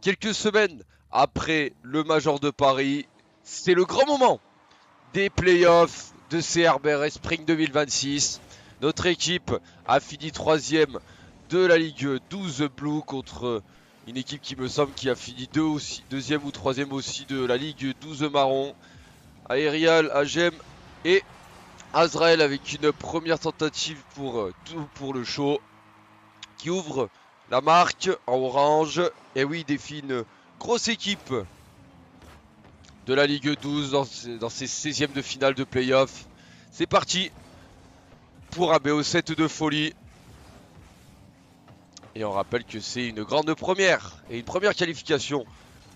Quelques semaines après le Major de Paris, c'est le grand moment des playoffs de CRBR Spring 2026. Notre équipe a fini troisième de la Ligue 12 Blue contre une équipe qui me semble qui a fini deuxième ou troisième aussi de la Ligue 12 Marron. Aerial, Agem et Azrael avec une première tentative pour le show qui ouvre la marque en orange. Et oui, défie une grosse équipe de la Ligue 12 dans ses 16e de finale de playoff. C'est parti pour un BO7 de folie. Et on rappelle que c'est une grande première et une première qualification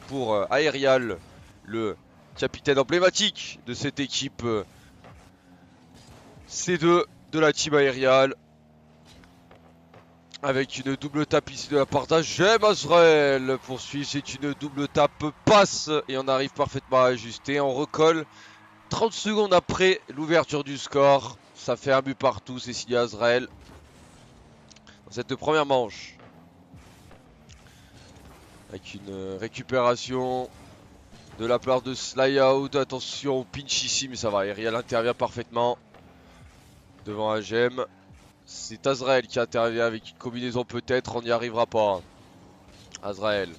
pour Aerial, le capitaine emblématique de cette équipe C2 de la team Aerial. Avec une double tape ici de la part d'Agem. Azrael poursuit, c'est une double tape passe et on arrive parfaitement à ajuster. On recolle 30 secondes après l'ouverture du score. Ça fait un but partout, c'est signé Azrael dans cette première manche. Avec une récupération de la part de Slyout. Attention au pinch ici, mais ça va. Aerial intervient parfaitement devant Agem. C'est Azrael qui intervient avec une combinaison peut-être, on n'y arrivera pas. Azrael,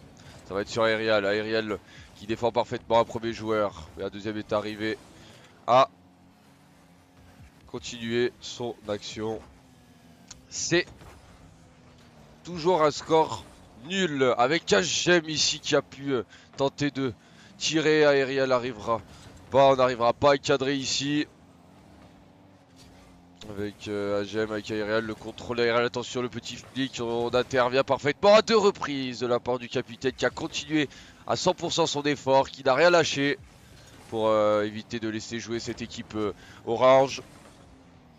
ça va être sur Aerial. Aerial qui défend parfaitement un premier joueur. Mais un deuxième est arrivé à continuer son action. C'est toujours un score nul avec Agem ici qui a pu tenter de tirer. Aerial arrivera pas, on n'arrivera pas à cadrer ici. Avec Agem, avec Aerial, le contrôle Aerial, attention le petit flic, on intervient parfaitement à deux reprises de la part du capitaine qui a continué à 100% son effort, qui n'a rien lâché pour éviter de laisser jouer cette équipe orange.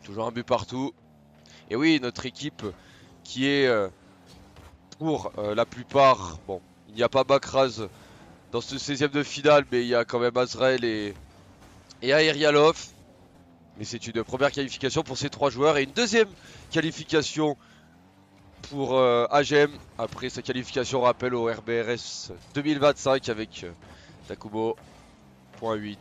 Toujours un but partout. Et oui, notre équipe qui est pour la plupart, bon, il n'y a pas Bakraz dans ce 16e de finale, mais il y a quand même Azrael et Aerialov. Mais c'est une première qualification pour ces trois joueurs et une deuxième qualification pour Agem après sa qualification rappel au RBRS 2025 avec Takubo .8.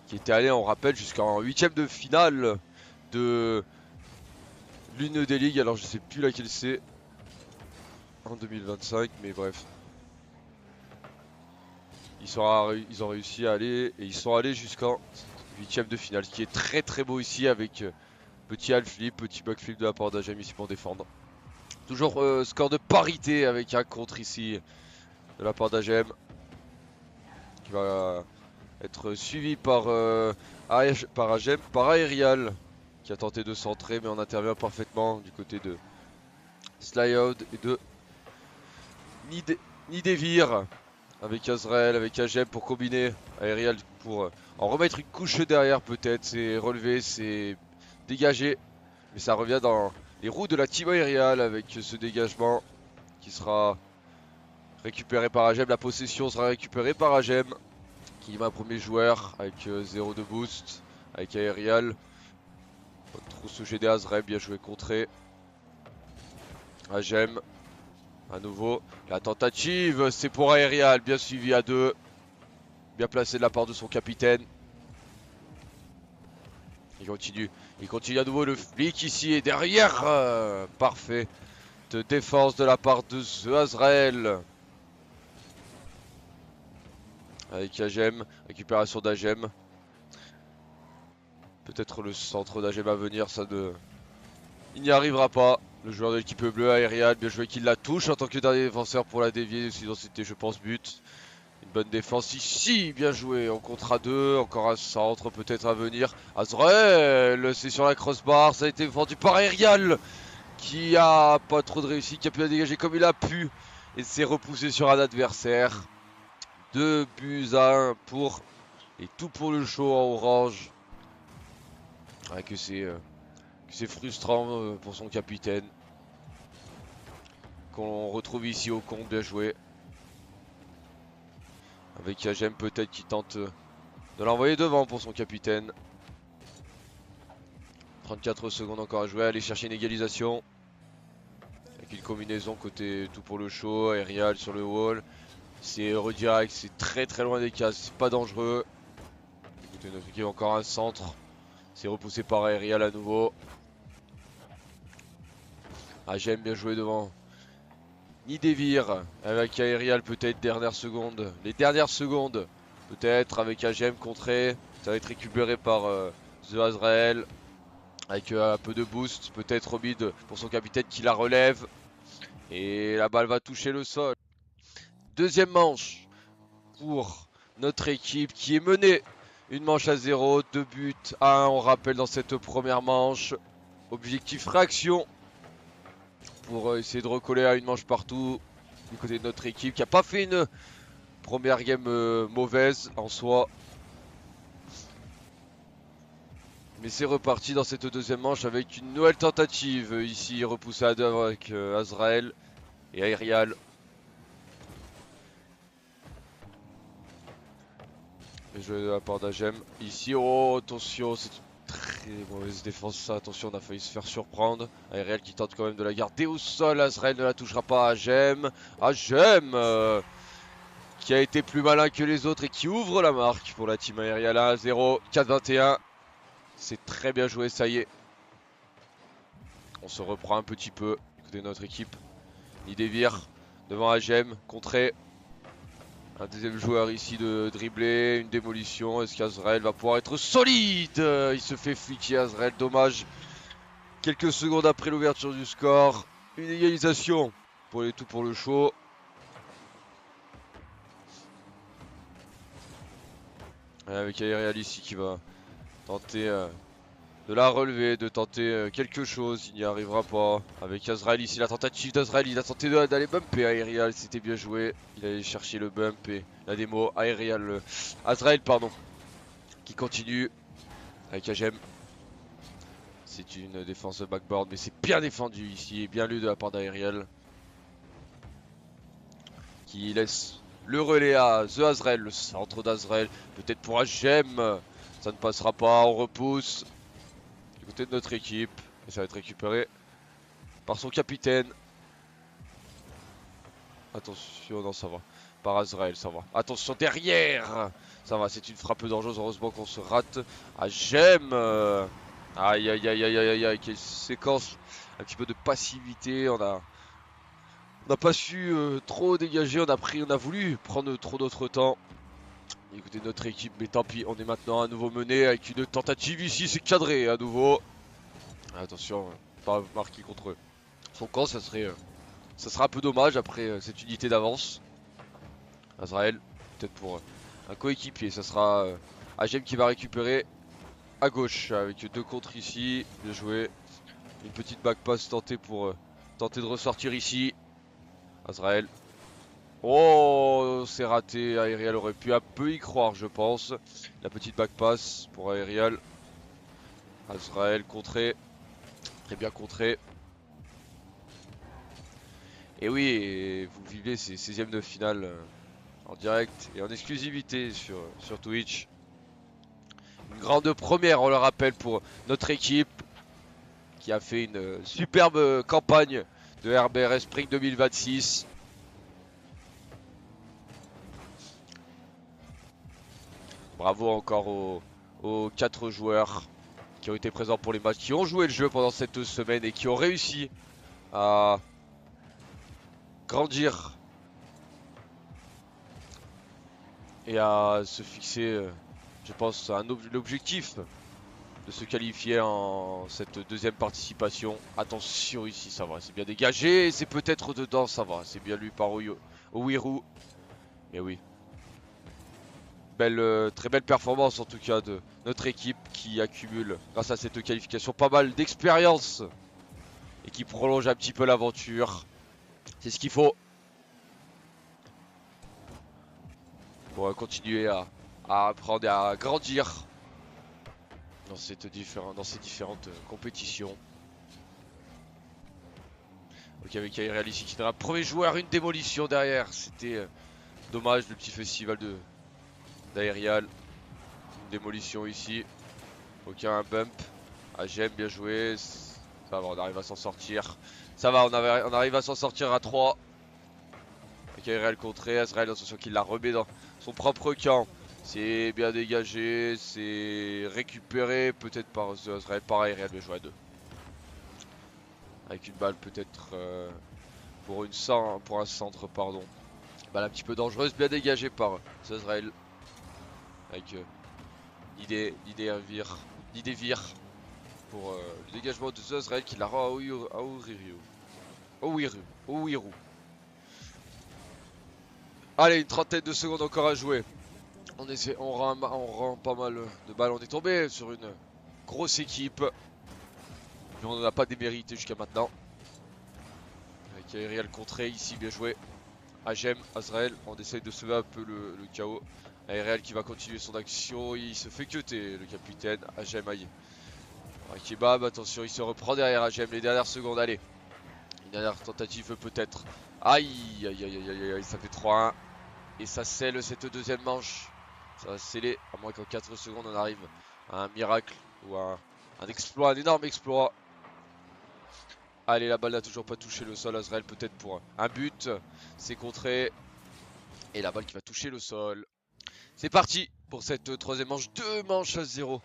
Qui était allé, on rappelle, jusqu'en 8ème de finale de l'une des ligues. Alors je sais plus laquelle c'est en 2025, mais bref. Ils ont réussi à aller et ils sont allés jusqu'en 8ème de finale, ce qui est très très beau ici avec petit half flip, petit bug flip de la part d'Agem ici pour défendre. Toujours score de parité avec un contre ici de la part d'Agem qui va être suivi par Agem, par Aerial qui a tenté de centrer mais on intervient parfaitement du côté de Slyout et de Nidevir. Avec Azrael, avec Agem pour combiner. Aerial pour en remettre une couche derrière peut-être. C'est relevé, c'est dégagé. Mais ça revient dans les roues de la team Aerial avec ce dégagement qui sera récupéré par Agem. La possession sera récupérée par Agem qui est un premier joueur avec 0 de boost. Avec Aerial. Trop se GD Azrael, bien joué contré. Agem. À nouveau, la tentative, c'est pour Aerial, bien suivi à deux. Bien placé de la part de son capitaine. Il continue à nouveau le flic ici et derrière. Parfait. De défense de la part de The Azrael. Avec Agem, récupération d'Agem. Peut-être le centre d'Agem à venir, ça ne... Il n'y arrivera pas. Le joueur de l'équipe bleue, Aerial, bien joué qu'il la touche en tant que dernier défenseur pour la dévier. Sinon c'était, je pense, but. Une bonne défense ici, bien joué. En contre à deux, encore un centre peut-être à venir. Azrael, c'est sur la crossbar, ça a été vendu par Aerial qui a pas trop de réussite, qui a pu la dégager comme il a pu et s'est repoussé sur un adversaire. 2 buts à 1 pour et tout pour le show en orange. Ouais, que c'est frustrant pour son capitaine. Qu'on retrouve ici au compte, bien joué. Avec Agem peut-être qui tente de l'envoyer devant pour son capitaine. 34 secondes encore à jouer, aller chercher une égalisation. Avec une combinaison côté tout pour le show, aérial sur le wall. C'est redirect, c'est très loin des cases, c'est pas dangereux. Écoutez, notre équipe encore un centre. C'est repoussé par aérial à nouveau. Ah, j'aime bien jouer devant. Nidevir avec aérial peut-être dernière seconde. Les dernières secondes peut-être avec Agem contré. Ça va être récupéré par The Azrael. Avec un peu de boost. Peut-être au mid pour son capitaine qui la relève. Et la balle va toucher le sol. Deuxième manche pour notre équipe qui est menée. Une manche à 0, 2 buts à 1. On rappelle dans cette première manche. Objectif réaction. Pour essayer de recoller à une manche partout. Du côté de notre équipe qui n'a pas fait une première game mauvaise en soi. Mais c'est reparti dans cette deuxième manche avec une nouvelle tentative. Ici repoussée à deux avec Azrael et Aerial. Et joué de la part d'Agem. Ici, oh attention, c'est une très mauvaise défense ça. Attention, on a failli se faire surprendre. Aerial qui tente quand même de la garder au sol. Azrael ne la touchera pas à Agem. Agem qui a été plus malin que les autres et qui ouvre la marque pour la team Aerial 1-0, 4-21. C'est très bien joué, ça y est. On se reprend un petit peu. Écoutez notre équipe. Nidevir devant Agem, contré. Un deuxième joueur ici de dribbler, une démolition. Est-ce qu'Azrael va pouvoir être solide? Il se fait fliquer Azrael, dommage. Quelques secondes après l'ouverture du score. Une égalisation pour les tout pour le show. Avec Aerial ici qui va tenter de la relever, de tenter quelque chose. Il n'y arrivera pas. Avec Azrael ici, la tentative d'Azrael. Il a tenté d'aller bumper Aerial. C'était bien joué. Il allait chercher le bump et la démo. Aerial, Azrael, pardon. Qui continue avec Agem. C'est une défense backboard, mais c'est bien défendu ici. Et bien lu de la part d'Aerial. Qui laisse le relais à The Azrael, le centre d'Azrael. Peut-être pour Agem. Ça ne passera pas. On repousse. Du côté de notre équipe. Et ça va être récupéré par son capitaine. Attention, non, ça va. Par Azrael, ça va. Attention, derrière. Ça va, c'est une frappe dangereuse. Heureusement qu'on se rate. Agem. Aïe, aïe, aïe, aïe, aïe, aïe. Quelle séquence. Un petit peu de passivité. On n'a pas su trop dégager. On a voulu prendre trop notre temps. Écoutez notre équipe, mais tant pis. On est maintenant à nouveau mené avec une tentative ici. C'est cadré à nouveau. Attention, pas marqué contre son camp. Ça sera un peu dommage après cette unité d'avance. Azrael, peut-être pour un coéquipier. Ça sera Agem qui va récupérer à gauche avec deux contres ici. Bien joué. Une petite back pass tentée pour tenter de ressortir ici. Azrael. Oh, c'est raté. Aerial aurait pu un peu y croire, je pense. La petite back pass pour Aerial. Azrael contré. Très bien contré. Et oui, et vous vivez ces 16e de finale en direct et en exclusivité sur Twitch. Une grande première, on le rappelle, pour notre équipe qui a fait une superbe campagne de RBRS Spring 2026. Bravo encore aux 4 joueurs qui ont été présents pour les matchs, qui ont joué le jeu pendant cette semaine et qui ont réussi à grandir et à se fixer, je pense, l'objectif de se qualifier en cette deuxième participation. Attention ici, ça va, c'est bien dégagé, c'est peut-être dedans, ça va, c'est bien lu par Owiru. Mais oui. Très belle performance en tout cas de notre équipe qui accumule, grâce à cette qualification, pas mal d'expérience et qui prolonge un petit peu l'aventure. C'est ce qu'il faut pour continuer à apprendre et à grandir dans ces différentes compétitions. Ok, avec Aerial ici qui est un premier joueur, une démolition derrière. C'était dommage, le petit festival d'Aerial. Une démolition ici. Ok, un bump. Agem, bien joué. Ça va, on arrive à s'en sortir. Ça va, on arrive à s'en sortir à 3. Avec Aerial contré, Azrael, attention qu'il la remet dans son propre camp. C'est bien dégagé, c'est récupéré peut-être par Azrael, par Aerial, bien joué à 2. Avec une balle peut-être pour un centre, pardon. Balle un petit peu dangereuse, bien dégagée par Azrael. Avec Nidevir pour le dégagement de Azrael qui la rend à Owiru. Allez, une trentaine de secondes encore à jouer. On rend pas mal de balles. On est tombé sur une grosse équipe. Mais on n'en a pas démérité jusqu'à maintenant. Avec Aerial contré ici, bien joué. Agem, Azrael, on essaye de sauver un peu le chaos. Aerial qui va continuer son action. Il se fait cuter, le capitaine. Agem, aïe. Kebab, attention, il se reprend derrière Agem. Les dernières secondes, allez. Une dernière tentative peut-être. Aïe, ça fait 3-1. Et ça scelle cette deuxième manche. Ça va sceller, à moins qu'en 4 secondes on arrive à un miracle ou à un exploit, un énorme exploit. Allez, la balle n'a toujours pas touché le sol. Azrael peut-être pour un but. C'est contré. Et la balle qui va toucher le sol. C'est parti pour cette troisième manche. 2 manches à 0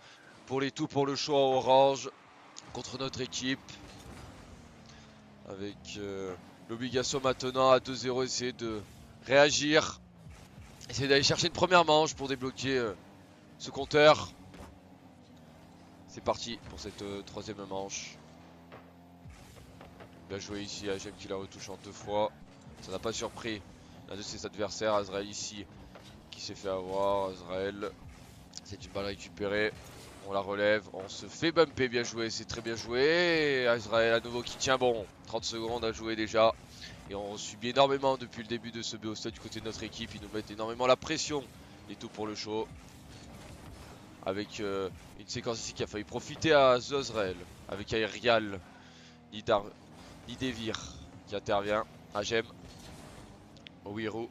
pour les tout pour le show à orange contre notre équipe. Avec l'obligation maintenant à 2-0, essayer de réagir. Essayer d'aller chercher une première manche pour débloquer ce compteur. C'est parti pour cette troisième manche. Bien joué ici, Agem qui la retouche en 2 fois. Ça n'a pas surpris l'un de ses adversaires. Azrael ici qui s'est fait avoir. Azrael, c'est une balle récupérée. On la relève, on se fait bumper. Bien joué, c'est très bien joué. Azrael à nouveau qui tient bon. 30 secondes à jouer déjà. Et on subit énormément depuis le début de ce BO7 du côté de notre équipe. Ils nous mettent énormément la pression. Et tout pour le show. Avec une séquence ici qui a failli profiter à Azrael. Avec Aerial, Nidevir qui intervient. Agem, Owiru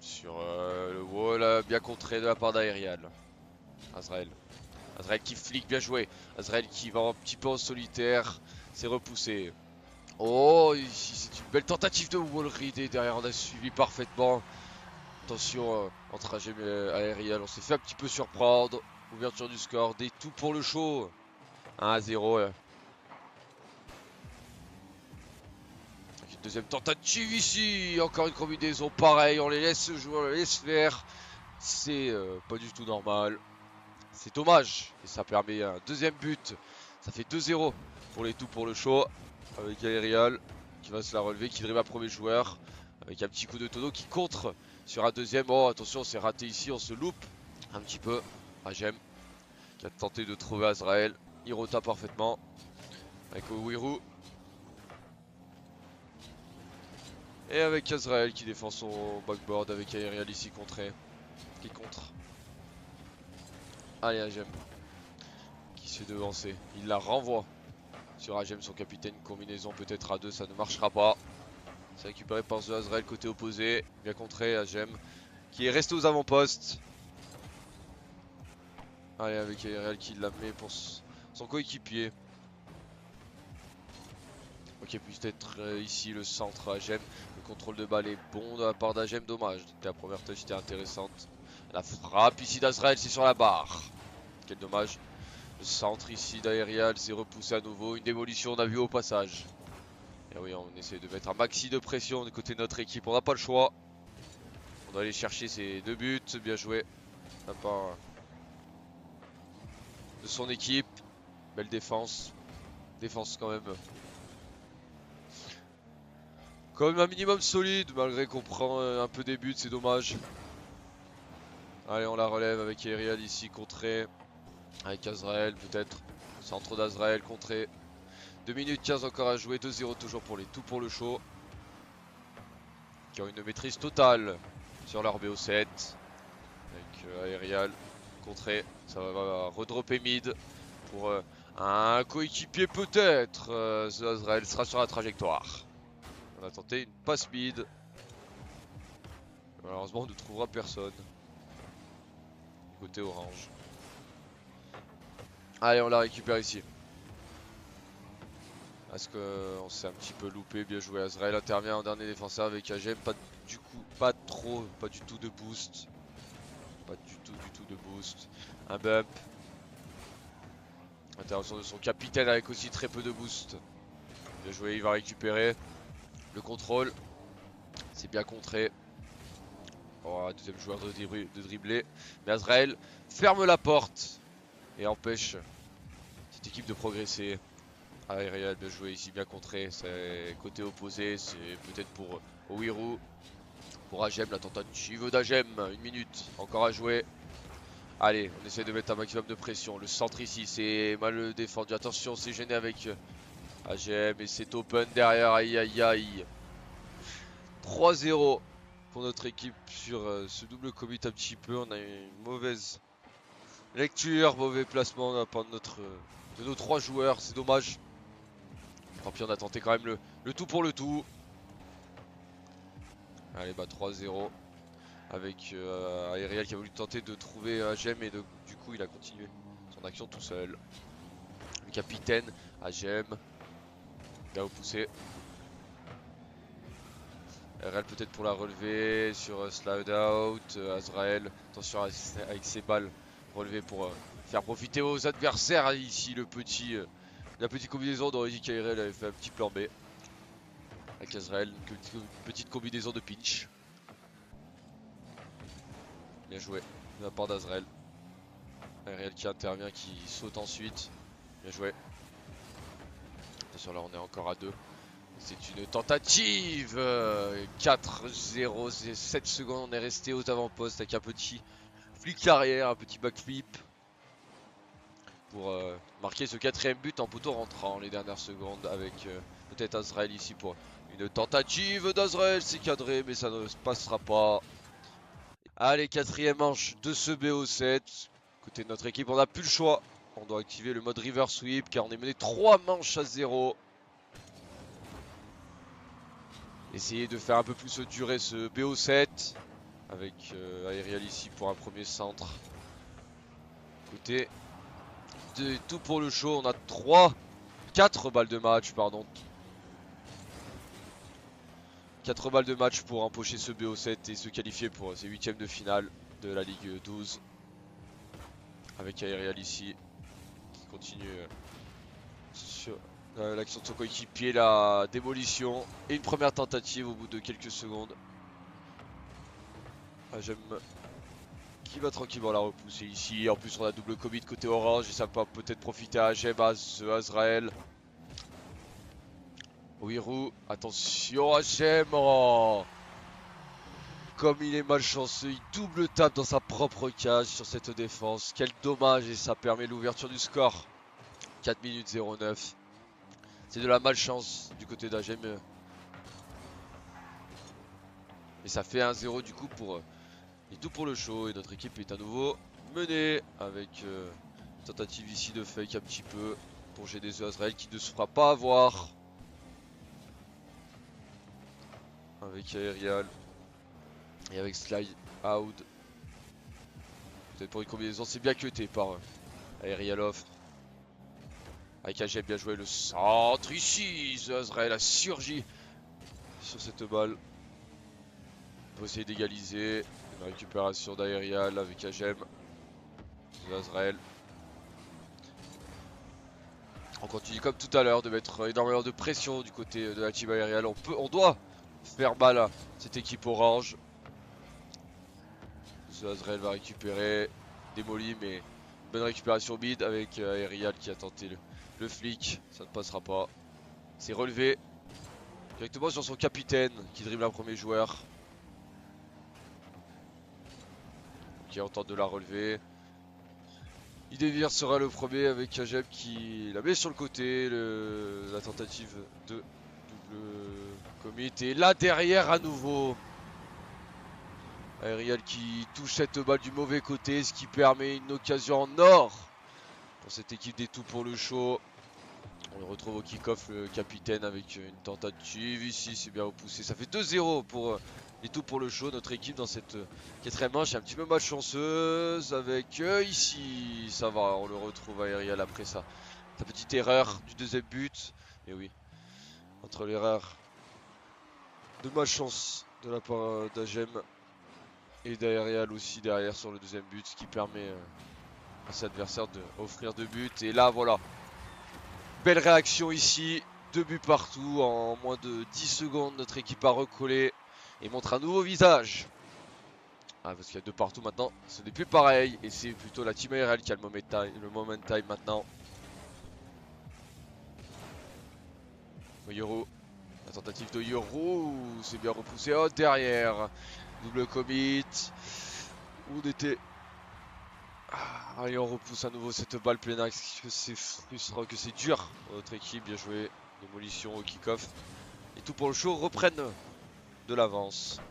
sur le wall, bien contré de la part d'Aerial. Azrael qui flic, bien joué. Azrael qui va un petit peu en solitaire. C'est repoussé. Oh, ici c'est une belle tentative de wall read et derrière on a suivi parfaitement. Attention entre Agem et Aerial, on s'est fait un petit peu surprendre. Ouverture du score, des tout pour le show. 1-0. Une deuxième tentative ici. Encore une combinaison pareil. On les laisse jouer, on les laisse faire. C'est pas du tout normal. C'est dommage. Et ça permet un deuxième but. Ça fait 2-0 pour les tout pour le show. Avec Aerial qui va se la relever, qui dribble un premier joueur. Avec un petit coup de tonneau qui contre sur un deuxième. Oh attention, c'est raté ici, on se loupe un petit peu. Agem qui a tenté de trouver Azrael. Il rota parfaitement. Avec Owiru. Et avec Azrael qui défend son backboard avec Aerial ici contré. Qui contre. Allez Agem qui s'est devancé. Il la renvoie sur Agem, son capitaine. Combinaison peut-être à 2, ça ne marchera pas. C'est récupéré par The Azrael côté opposé. Bien contré Agem qui est resté aux avant-postes. Allez avec Aerial qui la met pour son coéquipier. Ok, peut-être ici le centre Agem. Le contrôle de balle est bon de la part d'Agem, dommage. La première touch était intéressante. La frappe ici d'Azrael, c'est sur la barre. Quel dommage. Le centre ici d'Aerial, c'est repoussé à nouveau. Une démolition, on a vu au passage. Et oui, on essaie de mettre un maxi de pression du côté de notre équipe. On n'a pas le choix. On doit aller chercher ces 2 buts. Bien joué. La part de son équipe. Belle défense. Défense quand même. Quand même un minimum solide, malgré qu'on prend un peu des buts, c'est dommage. Allez, on la relève avec Aerial ici, contré. Avec Azrael peut-être. Centre d'Azrael, contré. 2 minutes 15 encore à jouer, 2-0 toujours pour les tout pour le show. Qui ont une maîtrise totale sur leur BO7. Avec Aerial, contré. Ça va redropper mid pour un coéquipier peut-être. Azrael sera sur la trajectoire. On va tenter une passe mid. Malheureusement, on ne trouvera personne. Côté orange. Allez, on la récupère ici. Est-ce qu'on s'est un petit peu loupé? Bien joué. Azrael intervient en dernier défenseur avec Agem. Pas du coup, pas du tout de boost. Pas du tout de boost. Un bump. Intervention de son capitaine avec aussi très peu de boost. Bien joué, il va récupérer. Le contrôle. C'est bien contré. Oh, deuxième joueur de dribbler. Mais Azrael ferme la porte et empêche cette équipe de progresser. Aérial, bien joué ici, bien contré. C'est côté opposé, c'est peut-être pour Owiru. Pour Agem, la tentative d'Agem. 1 minute, encore à jouer. Allez, on essaie de mettre un maximum de pression. Le centre ici, c'est mal défendu. Attention, c'est gêné avec Agem et c'est open derrière. Aïe aïe aïe. 3-0 pour notre équipe sur ce double commit un petit peu. On a une mauvaise lecture, mauvais placement de la part de nos 3 joueurs. C'est dommage. Tant pis, on a tenté quand même le tout pour le tout. Allez, bah 3-0 avec Aerial qui a voulu tenter de trouver Agem et du coup il a continué son action tout seul. Le capitaine, Agem, il va au pousser. Aerial peut-être pour la relever sur slide out. Azrael, attention avec ses balles relevées pour faire profiter aux adversaires. Ici la petite combinaison d'aurait dit qu'Aerial avait fait un petit plan B. Avec Azrael, une petite combinaison de pinch. Bien joué de la part d'Azrael. Aerial qui intervient, qui saute ensuite. Bien joué. Attention, là on est encore à 2. C'est une tentative. 4-0, c'est 7 secondes. On est resté aux avant-postes avec un petit flic arrière, un petit backflip. Pour marquer ce 4ème but en poteau rentrant les dernières secondes. Avec peut-être Azrael ici pour une tentative d'Azrael. C'est cadré mais ça ne se passera pas. Allez, 4ème manche de ce BO7. Côté de notre équipe, on n'a plus le choix. On doit activer le mode river sweep car on est mené 3 manches à 0. Essayer de faire un peu plus durer ce BO7. Avec Aerial ici pour un premier centre. Côté de tout pour le show, on a 4 balles de match, pardon. 4 balles de match pour empocher ce BO7 et se qualifier pour ces 8ème de finale de la Ligue 12. Avec Aerial ici qui continue sur l'action de son coéquipier, la démolition et une première tentative au bout de quelques secondes. Agem qui va tranquillement la repousser ici. En plus on a double commit côté orange et ça peut peut-être profiter à Agem, à Azrael. Owiru, attention Agem, oh, comme il est malchanceux, il double tape dans sa propre cage sur cette défense. Quel dommage et ça permet l'ouverture du score. 4 minutes 09. C'est de la malchance du côté d'Agem. Et ça fait 1-0 du coup pour et tout pour le show. Et notre équipe est à nouveau menée avec une tentative ici de fake un petit peu pour GDZ Azrael qui ne se fera pas avoir. Avec Aerial et avec slide out. Peut-être pour une combinaison, c'est bien cuté par Aerial off. Avec Agem, bien joué le centre ici. Azrael a surgi sur cette balle. On va essayer d'égaliser. Une récupération d'Aerial avec Agem. Azrael. On continue comme tout à l'heure de mettre énormément de pression du côté de la team Aerial. On doit faire mal à cette équipe orange. Azrael va récupérer. Démoli, mais bonne récupération mid avec Aerial qui a tenté le flic. Ça ne passera pas. C'est relevé directement sur son capitaine qui dribble un premier joueur. Ok, on tente de la relever. Idevir sera le premier avec Agem qui la met sur le côté. La tentative de double commit. Et là derrière à nouveau. Aerial qui touche cette balle du mauvais côté. Ce qui permet une occasion en or pour cette équipe des tout pour le show. On le retrouve au kick-off le capitaine avec une tentative ici. C'est bien repoussé. Ça fait 2-0 pour Et tout pour le show, notre équipe dans cette quatrième manche est un petit peu malchanceuse avec ici. Ça va, on le retrouve aérial après ça. Sa petite erreur du deuxième but. Et oui, entre l'erreur de malchance de la part d'Agem et d'Aérial aussi derrière sur le deuxième but, ce qui permet à ses adversaires d'offrir 2 buts. Et là, voilà, belle réaction ici. 2 buts partout en moins de 10 secondes. Notre équipe a recollé et montre un nouveau visage. Ah, parce qu'il y a 2 partout maintenant, ce n'est plus pareil. Et c'est plutôt la team ARL qui a le moment time maintenant. Yoro, la tentative de Yoro, c'est bien repoussé. Oh, derrière, double commit. On était... Ah, allez, on repousse à nouveau cette balle plein axe. Que c'est frustrant, que c'est dur pour notre équipe. Bien joué, démolition au kick-off. Et tout pour le show, reprennent de l'avance.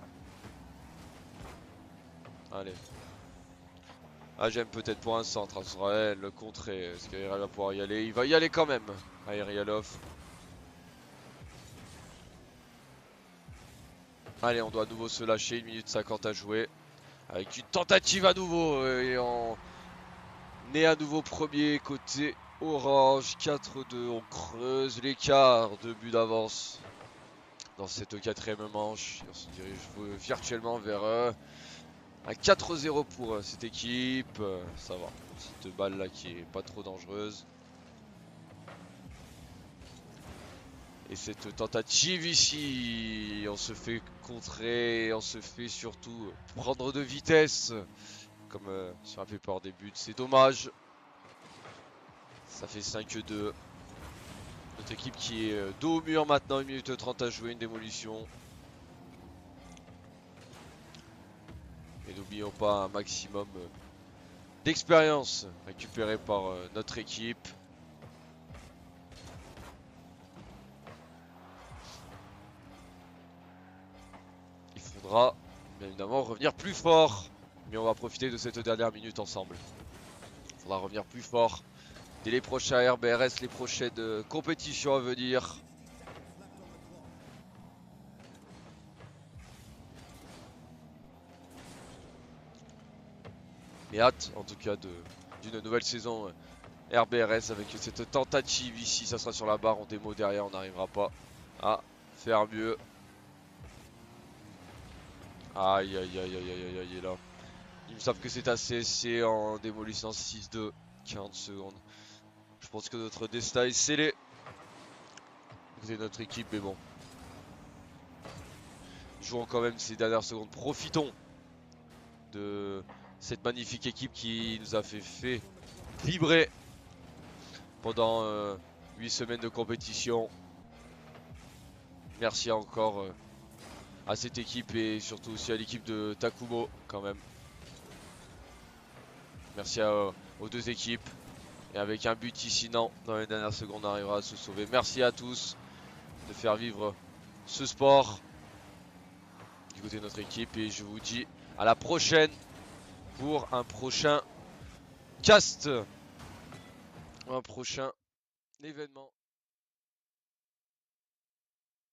Allez. Ah, j'aime peut-être pour un centre. Ça sera le contrer. Est-ce qu'Aerial va pouvoir y aller? Il va y aller quand même. Aerialov. Allez, on doit à nouveau se lâcher. 1 minute 50 à jouer. Avec une tentative à nouveau. Et on est à nouveau premier côté orange. 4-2. On creuse l'écart. 2 buts d'avance dans cette quatrième manche. On se dirige virtuellement vers un 4-0 pour cette équipe. Ça va. Cette balle là qui est pas trop dangereuse. Et cette tentative ici, on se fait contrer, on se fait surtout prendre de vitesse. Comme sur la plupart des buts, c'est dommage. Ça fait 5-2. Notre équipe qui est dos au mur maintenant, 1 minute 30 à jouer, une démolition. Et n'oublions pas un maximum d'expérience récupérée par notre équipe. Il faudra bien évidemment revenir plus fort. Mais on va profiter de cette dernière minute ensemble. Il faudra revenir plus fort dès les prochains RBRS, les prochaines compétitions à venir. Mais hâte en tout cas d'une nouvelle saison RBRS avec cette tentative ici. Ça sera sur la barre, on démo derrière, on n'arrivera pas à faire mieux. Aïe aïe aïe aïe aïe aïe, et là ils me savent que c'est un CSC en démolissant 6-2, 40 secondes. Je pense que notre destin est scellé. C'est notre équipe, mais bon. Jouons quand même ces dernières secondes. Profitons de cette magnifique équipe qui nous a fait vibrer pendant 8 semaines de compétition. Merci encore à cette équipe et surtout aussi à l'équipe de Takumo quand même. Merci aux 2 équipes. Et avec un but ici, non, dans les dernières secondes, on arrivera à se sauver. Merci à tous de faire vivre ce sport du côté de notre équipe. Et je vous dis à la prochaine pour un prochain cast, un prochain événement.